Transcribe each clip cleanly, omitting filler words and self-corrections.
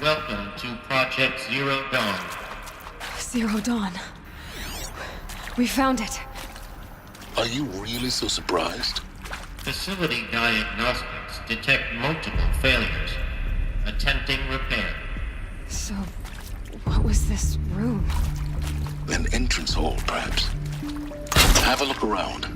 Welcome to Project Zero Dawn. Zero Dawn. We found it. Are you really so surprised? Facility diagnostics detect multiple failures. Attempting repair. So, what was this room? An entrance hall, perhaps. Have a look around.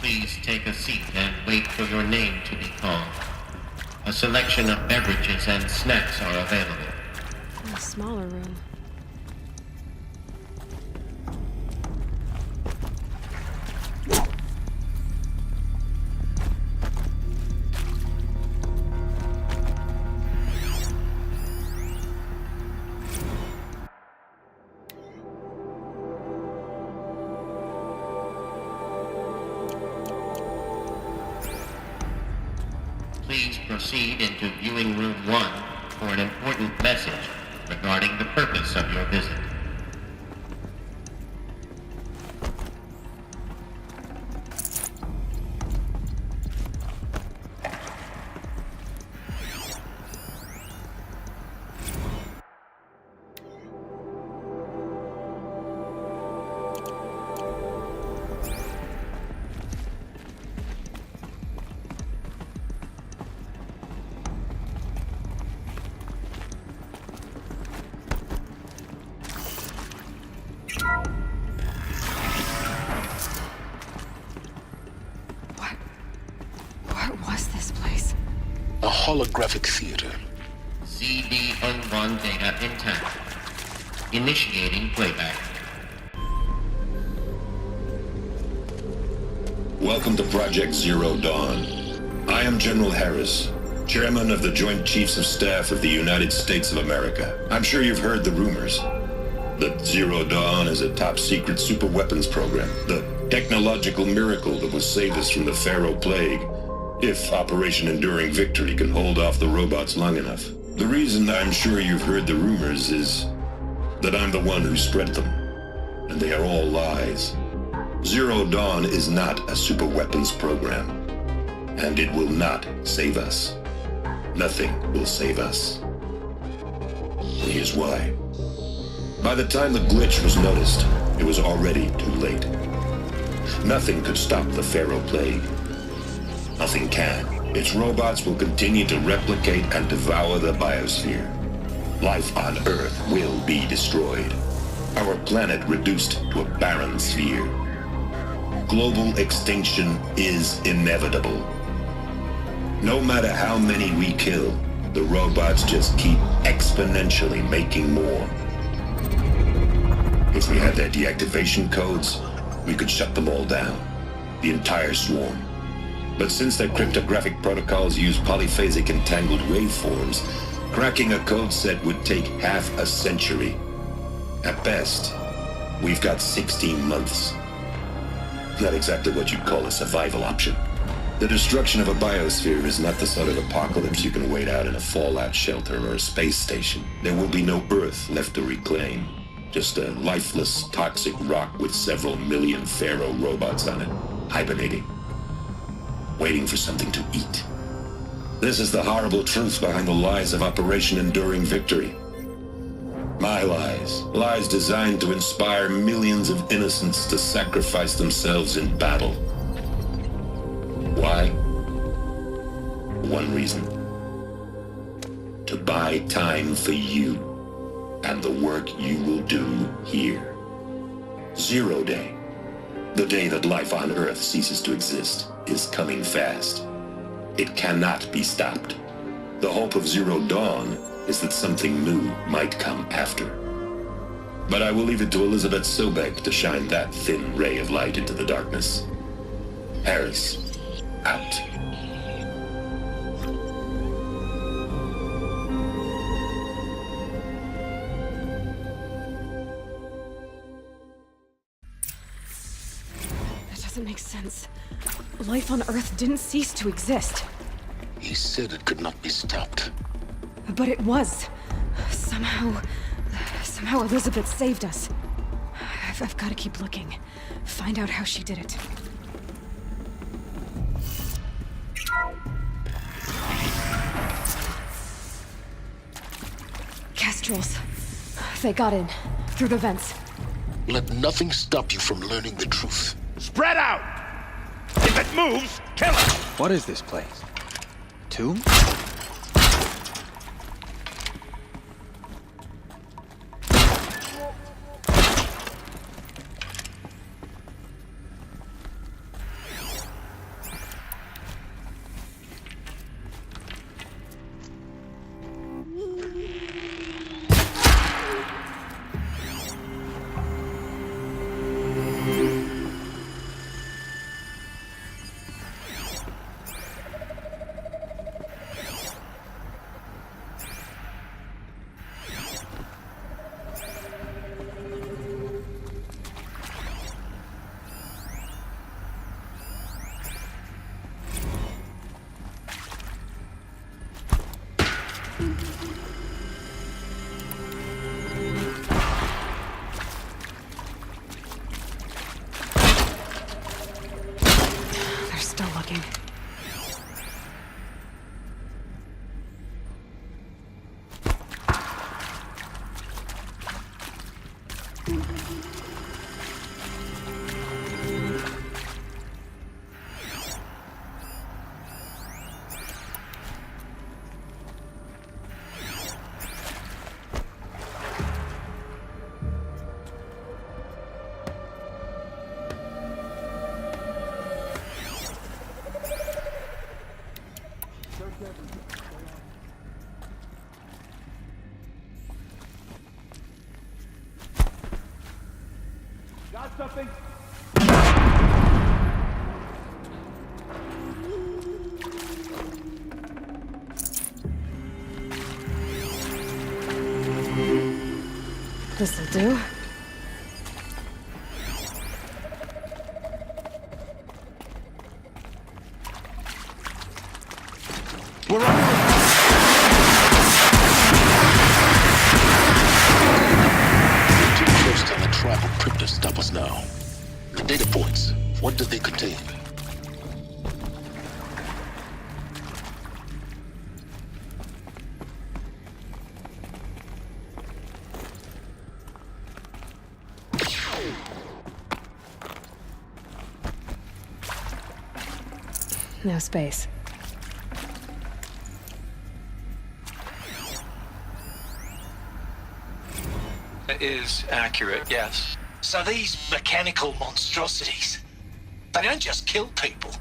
Please take a seat and wait for your name to be called. A selection of beverages and snacks are available. A smaller room. Please proceed into viewing room 1 for an important message regarding the purpose of your visit. What was this place? A holographic theater. CD01 data intact. Initiating playback. Welcome to Project Zero Dawn. I am General Harris, Chairman of the Joint Chiefs of Staff of the United States of America. I'm sure you've heard the rumors that Zero Dawn is a top-secret superweapons program, the technological miracle that will save us from the Pharaoh Plague, if Operation Enduring Victory can hold off the robots long enough. The reason I'm sure you've heard the rumors is that I'm the one who spread them, and they are all lies. Zero Dawn is not a superweapons program, and it will not save us. Nothing will save us. Here's why. By the time the glitch was noticed, it was already too late. Nothing could stop the Pharaoh Plague. Nothing can. Its robots will continue to replicate and devour the biosphere. Life on Earth will be destroyed. Our planet reduced to a barren sphere. Global extinction is inevitable. No matter how many we kill, the robots just keep exponentially making more. If we had their deactivation codes, we could shut them all down, the entire swarm. But since their cryptographic protocols use polyphasic entangled waveforms, cracking a code set would take half a century. At best, we've got 16 months. Not exactly what you'd call a survival option. The destruction of a biosphere is not the sort of apocalypse you can wait out in a fallout shelter or a space station. There will be no Earth left to reclaim. Just a lifeless, toxic rock with several million Pharaoh robots on it, hibernating, waiting for something to eat. This is the horrible truth behind the lies of Operation Enduring Victory. My lies. Lies designed to inspire millions of innocents to sacrifice themselves in battle. Why? One reason. To buy time for you and the work you will do here. Zero Day. The day that life on Earth ceases to exist is coming fast. It cannot be stopped. The hope of Zero Dawn is that something new might come after. But I will leave it to Elizabeth Sobek to shine that thin ray of light into the darkness. Harris, out. That doesn't make sense. Life on Earth didn't cease to exist. He said it could not be stopped. But it was. Somehow Elizabeth saved us. I've got to keep looking. Find out how she did it. Kestrels. They got in. Through the vents. Let nothing stop you from learning the truth. Spread out! If it moves, kill it! What is this place? Tomb? They're still looking. Got something? This'll do. We're on. Too close to the tribal crypt to stop us now. The data points, what do they contain? No space. Is accurate, yes. So these mechanical monstrosities, they don't just kill people,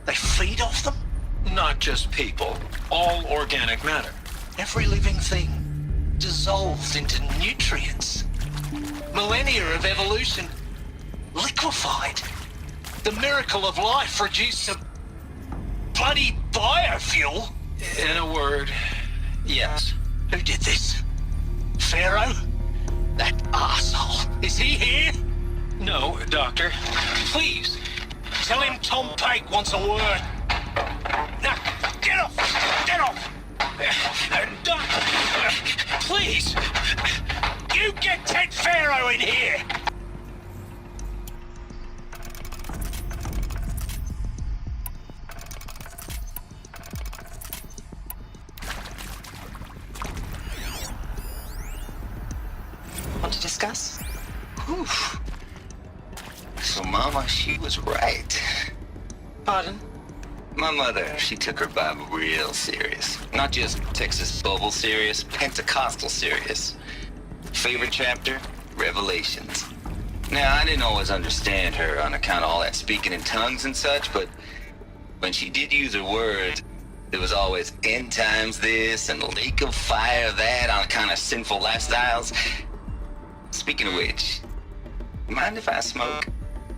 they feed off them? Not just people, all organic matter. Every living thing dissolves into nutrients. Millennia of evolution liquefied. The miracle of life reduced to bloody biofuel. In a word, yes. Who did this? Pharaoh? That asshole. Is he here? No, Doctor. Please, tell him Tom Pake wants a word. Now, get off! Get off! Doctor, please, you get Ted Pharaoh in here! Want to discuss? Oof. So, Mama, she was right. Pardon? My mother, she took her Bible real serious. Not just Texas bubble serious, Pentecostal serious. Favorite chapter? Revelations. Now, I didn't always understand her on account of all that speaking in tongues and such, but when she did use her words, there was always end times this and lake of fire that on account of sinful lifestyles. Speaking of which, you mind if I smoke?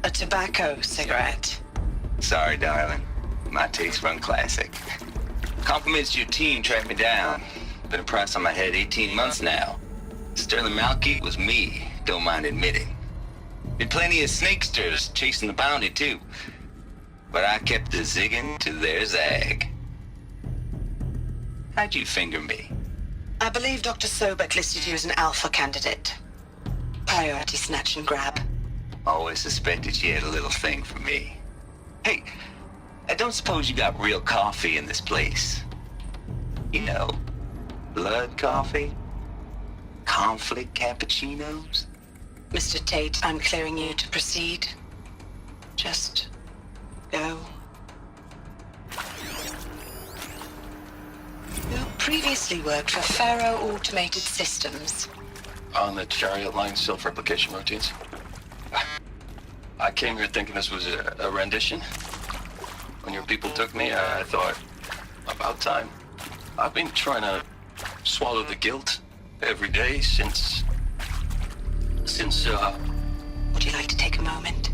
A tobacco cigarette. Sorry, darling. My taste run classic. Compliments to your team tracked me down. Been a price on my head 18 months now. Sterling Malky was me, don't mind admitting. Been plenty of snakesters chasing the bounty too. But I kept the zigging to their zag. How'd you finger me? I believe Dr. Sobek listed you as an alpha candidate. Priority snatch and grab. Always suspected she had a little thing for me. Hey, I don't suppose you got real coffee in this place? You know, blood coffee? Conflict cappuccinos? Mr. Tate, I'm clearing you to proceed. Just go. You previously worked for Faro Automated Systems. On the chariot line self-replication routines. I came here thinking this was a rendition. When your people took me, I thought, about time. I've been trying to swallow the guilt every day since... Would you like to take a moment?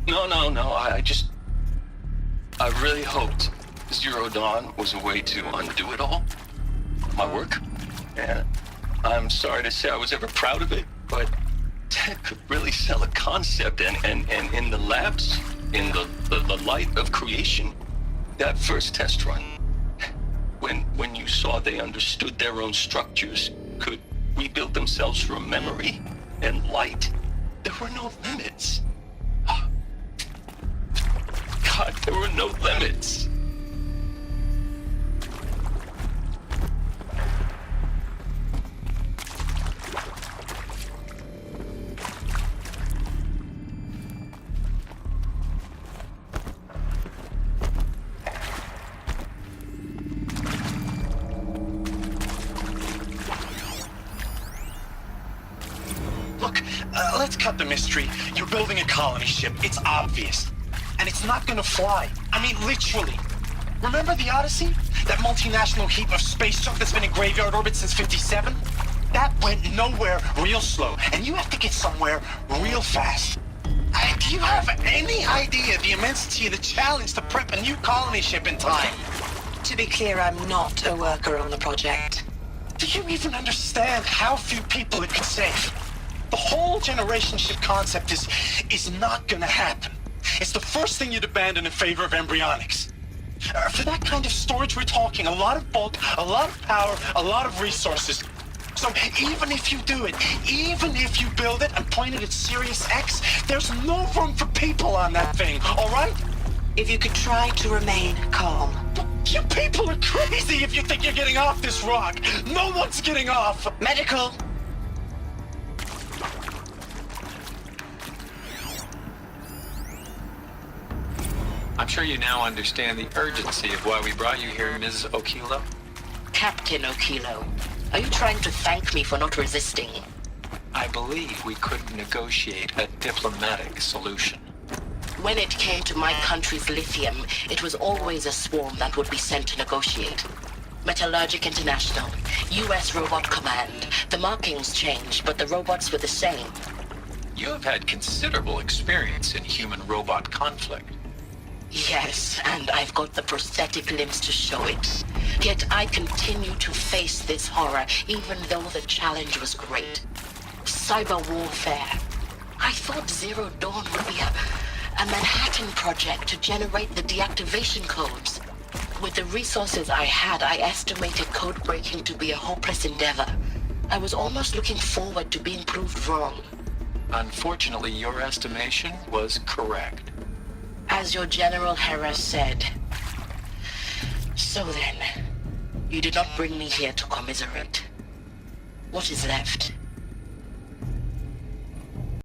No, I really hoped Zero Dawn was a way to undo it all. My work. And I'm sorry to say I was ever proud of it, but Ted could really sell a concept, and in the labs, in the light of creation, that first test run, when you saw they understood their own structures, could rebuild themselves from memory and light, there were no limits. God, there were no limits. Let's cut the mystery. You're building a colony ship. It's obvious. And it's not gonna fly. I mean, literally. Remember the Odyssey? That multinational heap of space junk that's been in graveyard orbit since 57? That went nowhere real slow. And you have to get somewhere real fast. Do you have any idea the immensity of the challenge to prep a new colony ship in time? To be clear, I'm not a worker on the project. Do you even understand how few people it could save? The whole generation ship concept is not gonna happen. It's the first thing you'd abandon in favor of embryonics. For that kind of storage, we're talking a lot of bulk, a lot of power, a lot of resources. So even if you do it, even if you build it and point it at Sirius X, there's no room for people on that thing, all right? If you could try to remain calm. You people are crazy if you think you're getting off this rock. No one's getting off. Medical. I'm sure you now understand the urgency of why we brought you here, Ms. Okilo. Captain Okilo, are you trying to thank me for not resisting? I believe we could negotiate a diplomatic solution. When it came to my country's lithium, it was always a swarm that would be sent to negotiate. Metallurgic International, U.S. Robot Command. The markings changed, but the robots were the same. You have had considerable experience in human-robot conflict. Yes, and I've got the prosthetic limbs to show it. Yet I continue to face this horror, even though the challenge was great. Cyber warfare. I thought Zero Dawn would be a Manhattan project to generate the deactivation codes. With the resources I had, I estimated code breaking to be a hopeless endeavor. I was almost looking forward to being proved wrong. Unfortunately, your estimation was correct. As your General Hera said. So then, you did not bring me here to commiserate. What is left?